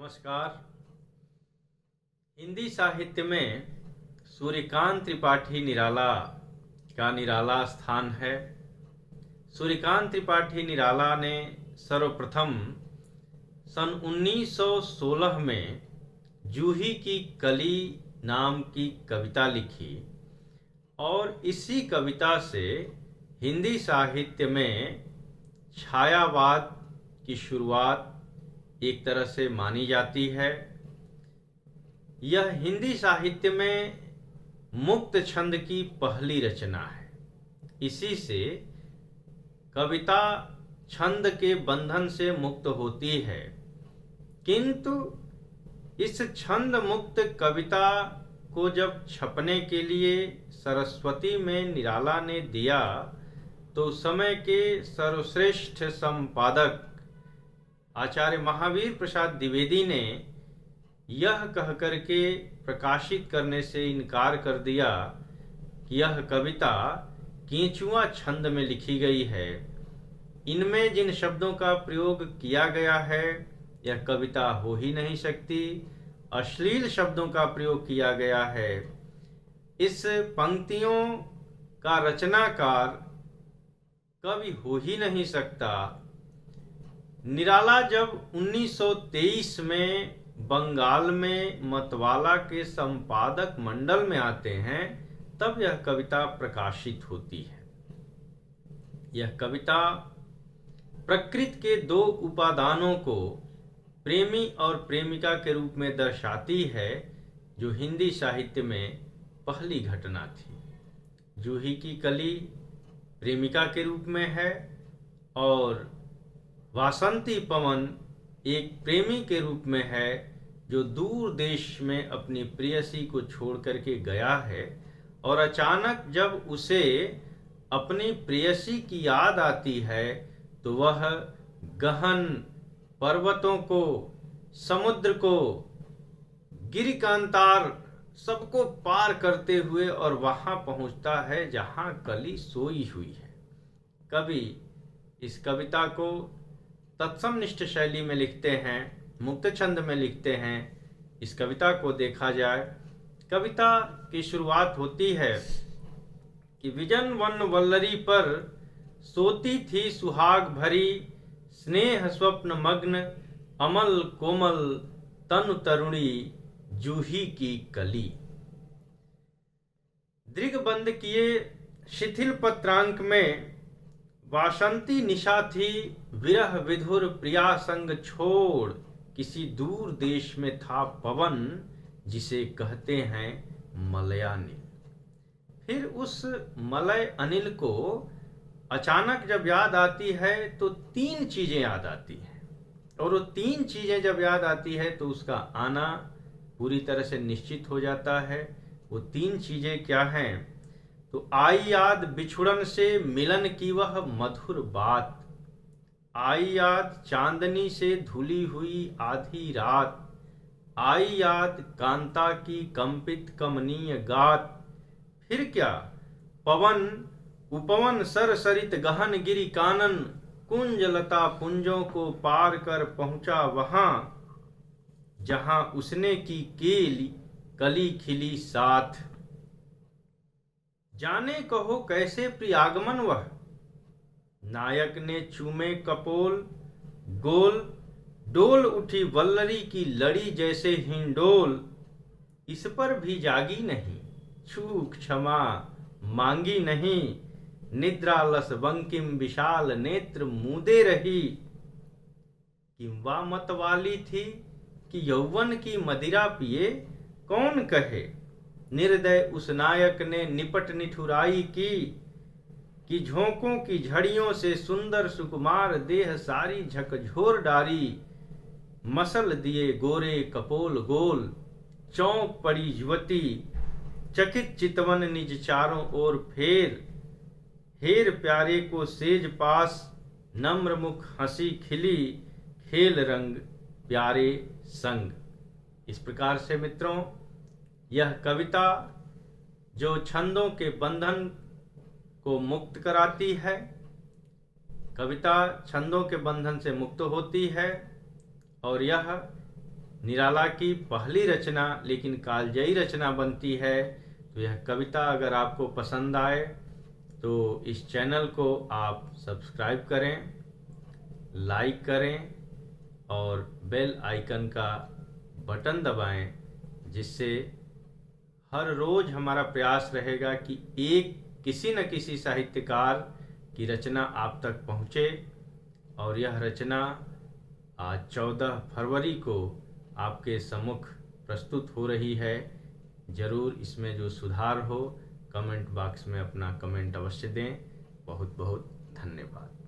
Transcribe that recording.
नमस्कार। हिंदी साहित्य में सूर्यकांत त्रिपाठी निराला का निराला स्थान है। सूर्यकांत त्रिपाठी निराला ने सर्वप्रथम सन 1916 में जूही की कली नाम की कविता लिखी और इसी कविता से हिंदी साहित्य में छायावाद की शुरुआत एक तरह से मानी जाती है। यह हिंदी साहित्य में मुक्त छंद की पहली रचना है। इसी से कविता छंद के बंधन से मुक्त होती है, किंतु इस छंद मुक्त कविता को जब छपने के लिए सरस्वती में निराला ने दिया तो समय के सर्वश्रेष्ठ संपादक आचार्य महावीर प्रसाद द्विवेदी ने यह कहकर के प्रकाशित करने से इनकार कर दिया कि यह कविता केंचुआ छंद में लिखी गई है। इनमें जिन शब्दों का प्रयोग किया गया है यह कविता हो ही नहीं सकती। अश्लील शब्दों का प्रयोग किया गया है। इस पंक्तियों का रचनाकार कवि हो ही नहीं सकता। निराला जब 1923 में बंगाल में मतवाला के संपादक मंडल में आते हैं तब यह कविता प्रकाशित होती है। यह कविता प्रकृति के दो उपादानों को प्रेमी और प्रेमिका के रूप में दर्शाती है, जो हिंदी साहित्य में पहली घटना थी। जूही की कली प्रेमिका के रूप में है और वासंती पवन एक प्रेमी के रूप में है, जो दूर देश में अपनी प्रेयसी को छोड़ करके गया है और अचानक जब उसे अपनी प्रेयसी की याद आती है तो वह गहन पर्वतों को, समुद्र को, गिरिकांतार सबको पार करते हुए और वहां पहुंचता है जहां कली सोई हुई है। कवि इस कविता को तत्समनिष्ठ शैली में लिखते हैं, मुक्त छंद में लिखते हैं। इस कविता को देखा जाए, कविता की शुरुआत होती है कि विजन वन वल्लरी पर सोती थी सुहाग भरी, स्नेह स्वप्न मग्न अमल कोमल तनु तरुणी जूही की कली। दृगबंध किए शिथिल पत्रांक में वासंती निशा थी, विरह विधुर प्रिया संग छोड़ किसी दूर देश में था पवन, जिसे कहते हैं मलयानिल। फिर उस मलय अनिल को अचानक जब याद आती है तो तीन चीजें याद आती हैं, और वो तीन चीजें जब याद आती है तो उसका आना पूरी तरह से निश्चित हो जाता है। वो तीन चीजें क्या हैं? तो आई याद बिछुड़न से मिलन की वह मधुर बात, आई याद चांदनी से धुली हुई आधी रात, आई याद कांता की कंपित कमनीय गात। फिर क्या? पवन उपवन सर सरित गहन गिरि कानन, कुंज लता पुंजों को पार कर पहुंचा वहां जहां उसने की केली कली खिली साथ। जाने कहो कैसे प्रियागमन वह, नायक ने चूमे कपोल गोल, डोल उठी वल्लरी की लड़ी जैसे हिंडोल, इस पर भी जागी नहीं चूक क्षमा मांगी नहीं, निद्रालस बंकिम विशाल नेत्र मूदे रही। किंवा मत वाली थी कि यौवन की मदिरा पिए कौन कहे, निर्दय उस नायक ने निपट निठुराई की, कि झोंकों की झड़ियों से सुंदर सुकुमार देह सारी झकझोर डारी, मसल दिए गोरे कपोल गोल, चौंक पड़ी युवती चकित चितवन निज चारों ओर फेर, हेर प्यारे को सेज पास नम्र मुख हंसी खिली, खेल रंग प्यारे संग। इस प्रकार से मित्रों, यह कविता जो छंदों के बंधन को मुक्त कराती है, कविता छंदों के बंधन से मुक्त होती है और यह निराला की पहली रचना लेकिन कालजयी रचना बनती है। तो यह कविता अगर आपको पसंद आए तो इस चैनल को आप सब्सक्राइब करें, लाइक करें और बेल आइकन का बटन दबाएं, जिससे हर रोज हमारा प्रयास रहेगा कि किसी न किसी साहित्यकार की रचना आप तक पहुँचे। और यह रचना आज 14 फरवरी को आपके सम्मुख प्रस्तुत हो रही है। ज़रूर इसमें जो सुधार हो कमेंट बॉक्स में अपना कमेंट अवश्य दें। बहुत बहुत धन्यवाद।